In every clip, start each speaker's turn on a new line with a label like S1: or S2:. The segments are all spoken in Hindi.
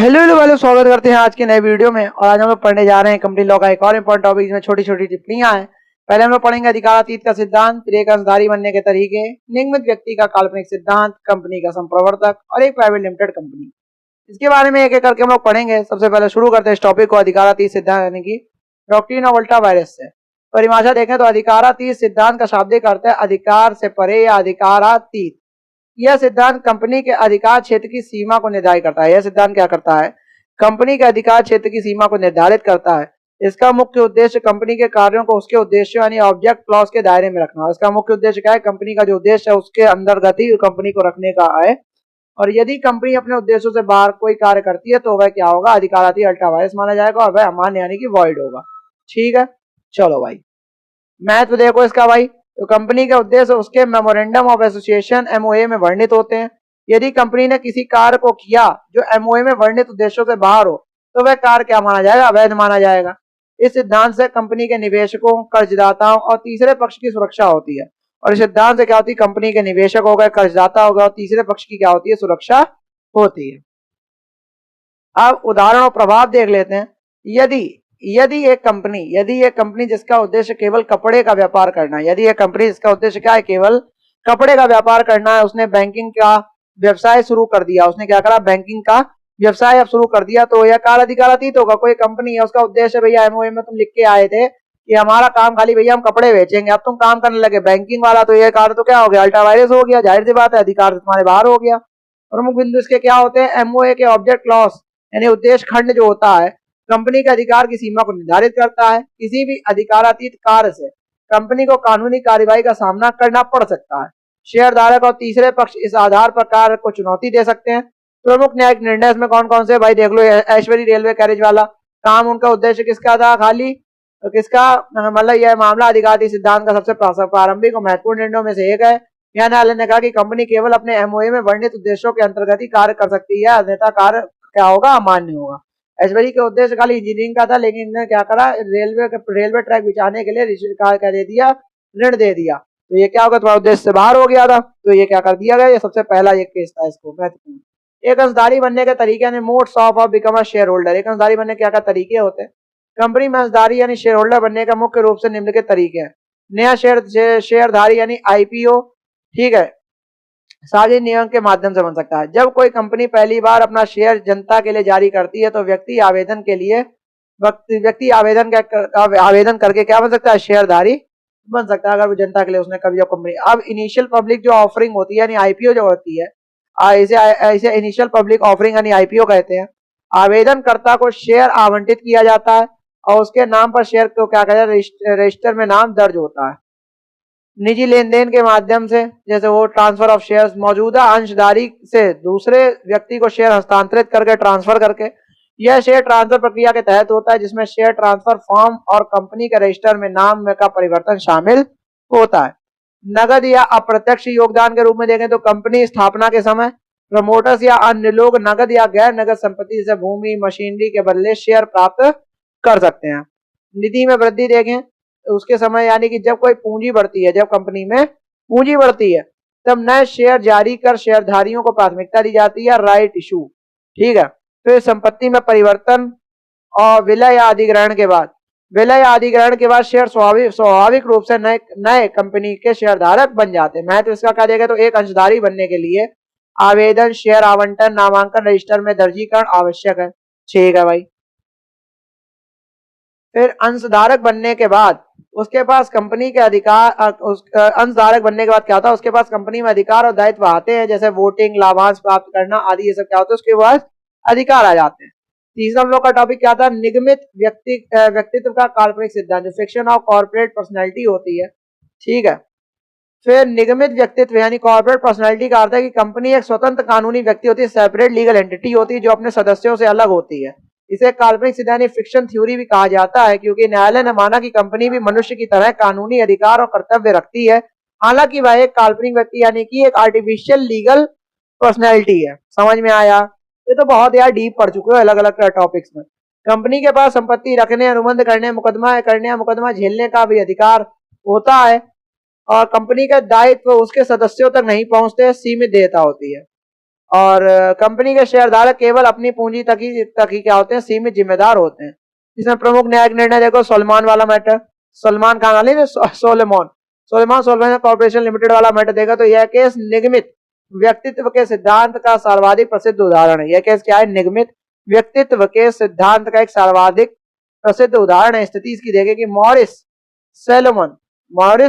S1: हेलो हेलो वालों, स्वागत करते हैं आज के नए वीडियो में। और आज हम लोग पढ़ने जा रहे हैं कंपनी लॉ का एक और इम्पोर्टेंट टॉपिक जिसमें छोटी छोटी टिप्पणियां हैं। पहले हम लोग पढ़ेंगे अधिकारातीत का सिद्धांत, फिर एक अंशधारी बनने के तरीके, निगमित व्यक्ति का काल्पनिक सिद्धांत, कंपनी का संप्रवर्तक और एक प्राइवेट लिमिटेड कंपनी। इसके बारे में एक एक करके हम लोग पढ़ेंगे। सबसे पहले शुरू करते हैं इस टॉपिक को अधिकारातीत सिद्धांत यानी कि डॉक्ट्रिन ऑफ अल्टा वायरस से। परिभाषा देखें तो अधिकारातीत सिद्धांत का शाब्दिक अर्थ है अधिकार से परे या अधिकारातीत। यह सिद्धांत कंपनी के अधिकार क्षेत्र की सीमा को निर्धारित करता है। यह सिद्धांत क्या करता है? कंपनी के अधिकार क्षेत्र की सीमा को निर्धारित करता है। इसका मुख्य उद्देश्य कंपनी के कार्यों को उसके उद्देश्यों यानी ऑब्जेक्ट क्लॉज के दायरे में रखना है। इसका मुख्य उद्देश्य क्या है? कंपनी का जो उद्देश्य है उसके अंतर्गत ही कंपनी को रखने का है। और यदि कंपनी अपने उद्देश्यों से बाहर कोई कार्य करती है तो वह क्या होगा? अधिकारातीत अल्टा वायरस माना जाएगा और वह अमान्य यानी कि वॉइड होगा। ठीक है, चलो भाई महत्व देखो इसका भाई। तो कंपनी के उद्देश्य उसके मेमोरेंडम ऑफ एसोसिएशन एमओए में वर्णित होते हैं। यदि कंपनी ने किसी कार्य को किया जो एमओए में वर्णित उद्देश्यों से बाहर हो तो वह कार्य क्या माना जाएगा? अवैध माना जाएगा। इस सिद्धांत से कंपनी के निवेशकों, कर्जदाताओं और तीसरे पक्ष की सुरक्षा होती है। और इस सिद्धांत से क्या होती है? कंपनी के निवेशक हो गए, कर्जदाता हो गए और तीसरे पक्ष की क्या होती है? सुरक्षा होती है। अब उदाहरण और प्रभाव देख लेते हैं। यदि यदि एक कंपनी जिसका उद्देश्य केवल कपड़े का व्यापार करना है, यदि एक कंपनी जिसका उद्देश्य क्या है? केवल कपड़े का व्यापार करना है, उसने बैंकिंग का व्यवसाय शुरू कर दिया, उसने क्या करा? बैंकिंग का व्यवसाय अब शुरू कर दिया, तो यह कार्य अधिकारातीत होगा। कोई कंपनी है, उसका उद्देश्य भैया एमओए में तुम लिख के आए थे कि हमारा काम खाली भैया हम कपड़े बेचेंगे, अब तुम काम करने लगे बैंकिंग वाला, तो यह कार्य तो क्या हो गया? अल्टा वायरस हो गया। जाहिर सी बात है, अधिकार तुम्हारे बाहर हो गया। प्रमुख बिंदु इसके क्या होते हैं? एमओए के ऑब्जेक्ट क्लॉज यानी उद्देश्य खंड जो होता है कंपनी के अधिकार की सीमा को निर्धारित करता है। किसी भी अधिकारातीत कार्य से कंपनी को कानूनी कार्रवाई का सामना करना पड़ सकता है। शेयर धारक और तीसरे पक्ष इस आधार पर कार्य को चुनौती दे सकते हैं। प्रमुख न्यायिक निर्णय इसमें कौन कौन से? भाई देख लो, ऐश्वर्य रेलवे कैरेज वाला काम, उनका उद्देश्य किसका था? खाली किसका? मतलब यह मामला अधिकारातीत सिद्धांत का सबसे प्रारंभिक और महत्वपूर्ण निर्णयों में से एक है। यह न्यायालय ने कहा कि कंपनी केवल अपने एमओए में वर्णित उद्देश्यों के अंतर्गत ही कार्य कर सकती है, अन्यथा कार्य क्या होगा? अमान्य होगा। ऐश्वर्य के उद्देश्य खाली इंजीनियरिंग का था, लेकिन इन्होंने क्या करा? रेलवे ट्रैक बिछाने के लिए क्या दे दिया? ऋण दे दिया। तो ये क्या होगा? तुम्हारा उद्देश्य से बाहर हो गया था, तो ये क्या कर दिया गया? ये सबसे पहला ये केस था इसको महत्वपूर्ण। एक अंशधारी बनने के तरीके यानी modes of become a share holder. एक अंशधारी बनने के क्या तरीके होते हैं? कंपनी में अंशधारी यानी शेयर होल्डर बनने का मुख्य रूप से निम्नलिखित तरीके हैं। नया शेयरधारी यानी आईपीओ, ठीक है, साझे नियम के माध्यम से बन सकता है। जब कोई कंपनी पहली बार अपना शेयर जनता के लिए जारी करती है तो व्यक्ति आवेदन करके क्या बन सकता है? शेयरधारी बन सकता है, अगर वो जनता के लिए उसने कभी जो कंपनी। अब इनिशियल पब्लिक जो ऑफरिंग होती है यानी आईपीओ जो होती है, इसे इनिशियल पब्लिक ऑफरिंग यानी आईपीओ कहते हैं। आवेदनकर्ता को शेयर आवंटित किया जाता है और उसके नाम पर शेयर को क्या कहते हैं? रजिस्टर में नाम दर्ज होता है। निजी लेन देन के माध्यम से, जैसे वो ट्रांसफर ऑफ शेयर्स, मौजूदा अंशधारी से दूसरे व्यक्ति को शेयर हस्तांतरित करके, ट्रांसफर करके। यह शेयर ट्रांसफर प्रक्रिया के तहत होता है जिसमें शेयर ट्रांसफर फॉर्म और कंपनी के रजिस्टर में नाम का परिवर्तन शामिल होता है। नगद या अप्रत्यक्ष योगदान के रूप में देखें तो कंपनी स्थापना के समय प्रमोटर्स या अन्य लोग नगद या गैर नगद संपत्ति जैसे भूमि, मशीनरी के बदले शेयर प्राप्त कर सकते हैं। निधि में वृद्धि देखें उसके समय यानी कि जब कोई पूंजी बढ़ती है, जब कंपनी में पूंजी बढ़ती है तब नए शेयर जारी कर शेयरधारियों को प्राथमिकता दी जाती है, राइट इशू। ठीक है, फिर संपत्ति में परिवर्तन और विलय या अधिग्रहण के बाद शेयर स्वाभाविक रूप से नए कंपनी के शेयरधारक बन जाते हैं। महत्व इसका क्या देगा? तो एक अंशधारी बनने के लिए आवेदन, शेयर आवंटन, नामांकन, रजिस्टर में दर्जीकरण आवश्यक है। ठीक है भाई। फिर अंशधारक बनने के बाद उसके पास कंपनी के अधिकार, अंशधारक बनने के बाद क्या होता है? उसके पास कंपनी में अधिकार और दायित्व आते हैं, जैसे वोटिंग, लाभांश प्राप्त करना आदि, ये सब क्या होता है? उसके बाद अधिकार आ जाते हैं। तीसरा हम लोग का टॉपिक क्या था? निगमित व्यक्तित्व का काल्पनिक सिद्धांत, जो फिक्शन ऑफ कॉर्पोरेट पर्सनैलिटी होती है। ठीक है, फिर निगमित व्यक्तित्व यानी कॉर्पोरेट पर्सनैलिटी का अर्थ है कि कंपनी एक स्वतंत्र कानूनी व्यक्ति होती है, सेपरेट लीगल एंटिटी होती है जो अपने सदस्यों से अलग होती है। इसे काल्पनिक सिद्धांत फिक्शन थ्योरी भी कहा जाता है, क्योंकि न्यायालय ने माना कि कंपनी भी मनुष्य की तरह कानूनी अधिकार और कर्तव्य रखती है, हालांकि वह एक काल्पनिक व्यक्ति यानी कि एक आर्टिफिशियल लीगल पर्सनैलिटी है। समझ में आया? ये तो बहुत यार डीप पढ़ चुके हो अलग अलग टॉपिक्स में। कंपनी के पास संपत्ति रखने, अनुबंध करने, मुकदमा झेलने का भी अधिकार होता है और कंपनी का दायित्व उसके सदस्यों तक नहीं पहुंचते, सीमित देयता होती है। और कंपनी के शेयरधारक केवल अपनी पूंजी तक ही क्या होते हैं, सीमित जिम्मेदार होते हैं। इसमें प्रमुख न्यायिक निर्णय देखो, सलमान वाला मैटर, सलमान खान वाली सोलेमॉन सोलेमॉन कॉर्पोरेशन लिमिटेड वाला मैटर देखा तो यह केस निगमित व्यक्तित्व के सिद्धांत का सर्वाधिक प्रसिद्ध उदाहरण है। यह केस क्या है, निगमित व्यक्तित्व के सिद्धांत का एक सर्वाधिक प्रसिद्ध उदाहरण है। स्थिति इसकी देखें कि मॉरिस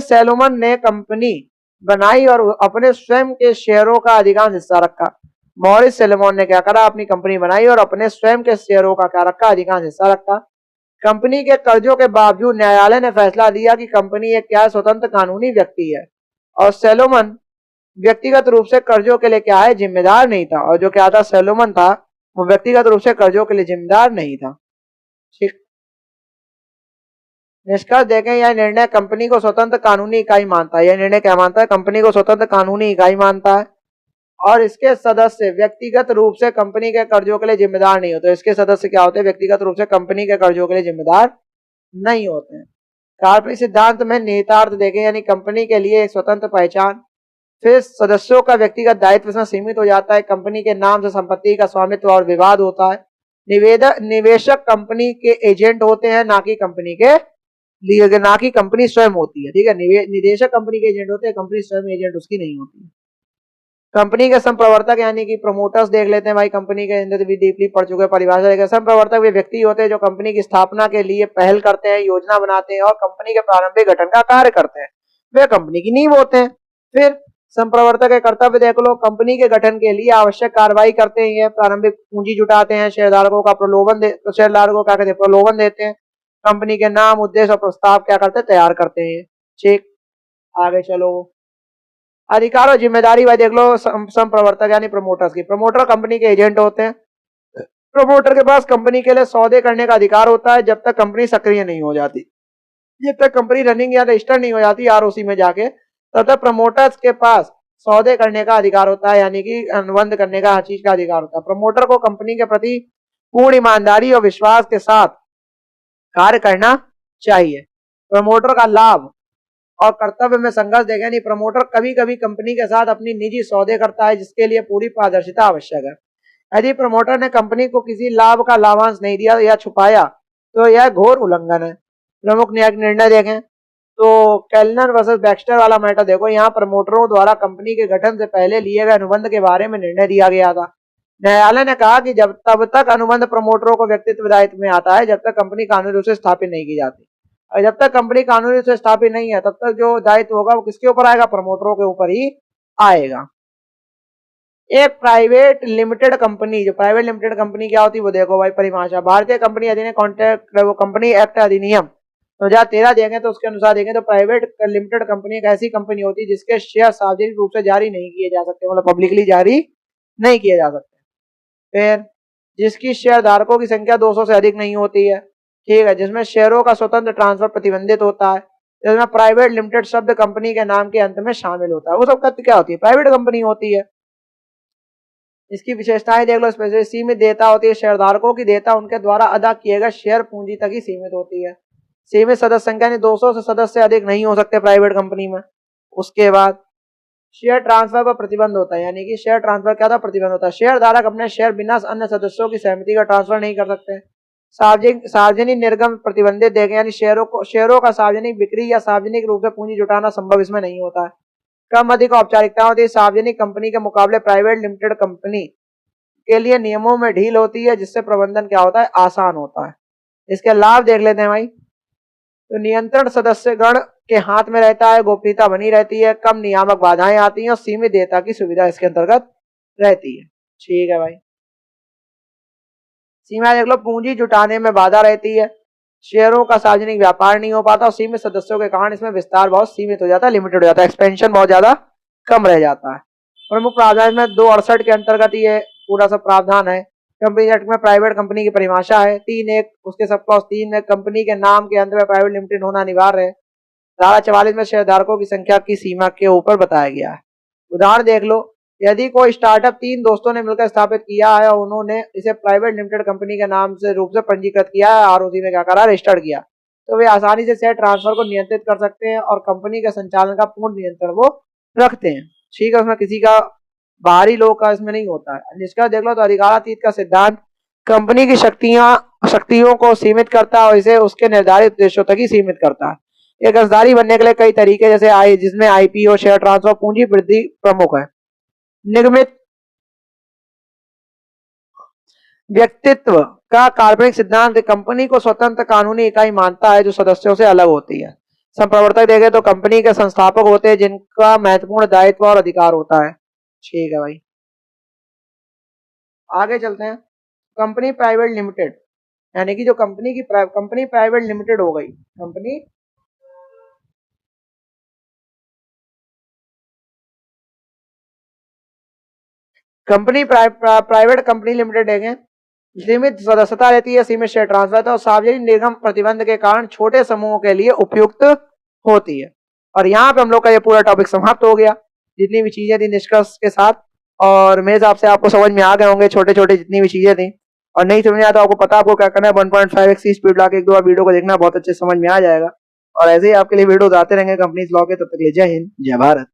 S1: सेलोमन ने कंपनी बनाई और अपने स्वयं के शेयरों का अधिकांश हिस्सा रखा। मॉरिस सेलोमन ने क्या करा, अपनी कंपनी बनाई और अपने स्वयं के शेयरों का क्या रखा, अधिकांश हिस्सा रखा। कंपनी के कर्जों के बावजूद न्यायालय ने फैसला दिया कि कंपनी एक क्या स्वतंत्र कानूनी व्यक्ति है और सेलोमन व्यक्तिगत रूप से कर्जों के लिए क्या है, जिम्मेदार नहीं था। और जो क्या था, सेलोमन था, वो व्यक्तिगत रूप से कर्जों के लिए जिम्मेदार नहीं था। ठीक, निष्कर्ष देखें, यह निर्णय कंपनी को स्वतंत्र कानूनी इकाई मानता है। यह निर्णय क्या मानता है, कंपनी को स्वतंत्र कानूनी इकाई मानता है और इसके सदस्य व्यक्तिगत रूप से कंपनी के कर्जों के लिए जिम्मेदार नहीं होते। इसके सदस्य क्या होते हैं, व्यक्तिगत रूप से कंपनी के कर्जों के लिए जिम्मेदार नहीं होते हैं। कार्पोरेट सिद्धांत में निहितार्थ देखें, यानी कंपनी के लिए एक स्वतंत्र पहचान, फिर सदस्यों का व्यक्तिगत दायित्व इसमें सीमित हो जाता है, कंपनी के नाम से संपत्ति का स्वामित्व और विवाद होता है, निवेशक कंपनी के एजेंट होते हैं, ना कि कंपनी स्वयं होती है। ठीक है, निदेशक कंपनी के एजेंट होते हैं, कंपनी स्वयं एजेंट उसकी नहीं होती है। कंपनी के संप्रवर्तक यानी कि प्रमोटर्स देख लेते हैं भाई, कंपनी के अंदर भी डीपली पढ़ चुके हैं परिभाषा। देखिए, संप्रवर्तक वे व्यक्ति होते हैं जो कंपनी की स्थापना के लिए पहल करते हैं, योजना बनाते हैं और कंपनी के प्रारंभिक गठन का कार्य करते हैं। वे कंपनी की नींव होते हैं। फिर संप्रवर्तक के कर्तव्य देख लो, कंपनी के गठन के लिए आवश्यक कार्रवाई करते हैं, प्रारंभिक पूंजी जुटाते हैं, शेयरधारकों का शेयरधारकों क्या कहते हैं, प्रलोभन देते हैं, कंपनी के नाम, उद्देश्य और प्रस्ताव क्या करते हैं, तैयार करते हैं। ठीक, आगे चलो। अधिकार और जिम्मेदारी भाई देख लो, संप्रवर्तक यानी प्रमोटर्स की। प्रमोटर कंपनी के एजेंट होते हैं। प्रमोटर के पास कंपनी के लिए सौदे करने का अधिकार होता है जब तक कंपनी सक्रिय नहीं हो जाती, जब तक कंपनी रनिंग या रजिस्टर नहीं हो जाती आरओसी में जाके, तब तक प्रमोटर्स के पास सौदे करने का अधिकार होता है, यानी कि अनुबंध करने का हर चीज का अधिकार होता है। प्रमोटर को कंपनी के प्रति पूर्ण ईमानदारी और विश्वास के साथ कार्य करना चाहिए। प्रमोटर का लाभ और कर्तव्य में संघर्ष देखें, नहीं प्रमोटर कभी कभी कंपनी के साथ अपनी निजी सौदे करता है, जिसके लिए पूरी पारदर्शिता आवश्यक है। यदि प्रमोटर ने कंपनी को किसी लाभ का लाभांश नहीं दिया या छुपाया तो यह घोर उल्लंघन है। प्रमुख न्यायिक निर्णय देखें तो कैलनर वर्सेस बैक्स्टर वाला मैटर देखो, यहाँ प्रमोटरों द्वारा कंपनी के गठन से पहले लिए गए अनुबंध के बारे में निर्णय दिया गया था। न्यायालय ने कहा कि तब तक अनुबंध प्रमोटरों को व्यक्तित्व दायित्व में आता है जब तक कंपनी कानूनी रूप से स्थापित नहीं की जाती, और जब तक कंपनी कानूनी रूप से स्थापित नहीं है तब तक जो दायित्व होगा वो किसके ऊपर आएगा, प्रमोटरों के ऊपर ही आएगा। एक प्राइवेट लिमिटेड कंपनी, जो प्राइवेट लिमिटेड कंपनी क्या होती है वो देखो भाई परिभाषा, भारतीय कंपनी अधिनियम कॉन्ट्रैक्ट वो कंपनी एक्ट अधिनियम 2013 देंगे तो उसके अनुसार देंगे तो प्राइवेट लिमिटेड कंपनी एक ऐसी कंपनी होती है जिसके शेयर सार्वजनिक रूप से जारी नहीं किए जा सकते, मतलब पब्लिकली जारी नहीं किए जा सकते। फिर जिसकी शेयर धारकों की संख्या 200 से अधिक नहीं होती है, ठीक है, जिसमें शेयरों का स्वतंत्र ट्रांसफर प्रतिबंधित होता है, जिसमें प्राइवेट लिमिटेड शब्द कंपनी के नाम के अंत में शामिल होता है, वो सब क्या होती है, प्राइवेट कंपनी होती है। इसकी विशेषताएं देख लो, स्पेशली सीमित देयता होती है, शेयरधारकों की देयता उनके द्वारा अदा किए गए शेयर पूंजी तक ही सीमित होती है। सीमित सदस्य संख्या 200 से सदस्य अधिक नहीं हो सकते प्राइवेट कंपनी में। उसके बाद शेयर ट्रांसफर पर प्रतिबंध होता है, यानी कि शेयर ट्रांसफर क्या था, प्रतिबंध होता है। शेयर धारक अपने शेयर बिना अन्य सदस्यों की सहमति का ट्रांसफर नहीं कर सकते। सार्वजनिक निर्गम प्रतिबंधित देखें, यानी शेयरों का सार्वजनिक बिक्री या सार्वजनिक रूप से पूंजी जुटाना संभव इसमें नहीं होता है। कम अधिक औपचारिकता होती है, सार्वजनिक कंपनी के मुकाबले प्राइवेट लिमिटेड कंपनी के लिए नियमों में ढील होती है, जिससे प्रबंधन क्या होता है, आसान होता है। इसके लाभ देख लेते हैं भाई, तो नियंत्रण सदस्यगण के हाथ में रहता है, गोपनीयता बनी रहती है, कम नियामक बाधाएं आती हैं और सीमित देयता की सुविधा इसके अंतर्गत रहती है। ठीक है भाई, सीमा देख लो, पूंजी जुटाने में बाधा रहती है, शेयरों का सार्वजनिक व्यापार नहीं हो पाता और सीमित सदस्यों के कारण इसमें विस्तार बहुत सीमित हो जाता है, लिमिटेड हो जाता है, एक्सपेंशन बहुत ज्यादा कम रह जाता है। प्रमुख प्रावधान में 268 के अंतर्गत ये पूरा सब प्रावधान है। कंपनी एक्ट में प्राइवेट कंपनी की परिभाषा है। 3(1) उसके सब क्लॉज 3 में कंपनी के नाम के अंत में प्राइवेट लिमिटेड होना अनिवार्य है। धारा 44 में शेयरधारकों की संख्या की सीमा के ऊपर बताया गया है। उदाहरण देख लो, यदि कोई स्टार्टअप 3 दोस्तों ने मिलकर स्थापित किया है और उन्होंने इसे प्राइवेट लिमिटेड कंपनी के नाम से रूप से पंजीकृत किया है, आरओसी में क्या करा, रजिस्टर्ड किया, तो वे आसानी से शेयर ट्रांसफर को नियंत्रित कर सकते हैं और कंपनी के संचालन का पूर्ण नियंत्रण वो रखते हैं। ठीक है, उसमें किसी का बाहरी लोग का इसमें नहीं होता है। निष्कर्ष देख लो तो अधिकारातीत का सिद्धांत कंपनी की शक्तियों को सीमित करता है और इसे उसके निर्धारित उद्देश्यों तक ही सीमित करता है। एक कर्जदारी बनने के लिए कई तरीके जैसे जिसमें आईपीओ, शेयर ट्रांसफर, पूंजी वृद्धि प्रमुख है। निगमित व्यक्तित्व का काल्पनिक सिद्धांत कंपनी को स्वतंत्र कानूनी इकाई मानता है जो सदस्यों से अलग होती है। संप्रवर्तक देखें तो कंपनी के संस्थापक होते हैं जिनका महत्वपूर्ण दायित्व और अधिकार होता है। ठीक है भाई, आगे चलते हैं। कंपनी प्राइवेट लिमिटेड, यानी कि जो कंपनी प्राइवेट लिमिटेड हो गई। कंपनी प्राइवेट कंपनी लिमिटेड है, सीमित सदस्यता रहती है, सीमित शेयर ट्रांसफर और सार्वजनिक निगम प्रतिबंध के कारण छोटे समूहों के लिए उपयुक्त होती है। और यहाँ पे हम लोग का ये पूरा टॉपिक समाप्त हो गया, जितनी भी चीजें थी निष्कर्ष के साथ। और मेरे हिसाब से आपको समझ में आ गए होंगे छोटे छोटे जितनी भी चीजें थी। और नहीं समझ में आया तो आपको पता आपको क्या करना है, 1.5x की स्पीड लाके एक दो बार वीडियो को देखना, बहुत अच्छे समझ में आ जाएगा। और ऐसे ही आपके लिए वीडियोस आते रहेंगे कंपनीज लॉ के। तब तक ले जय हिंद, जय भारत।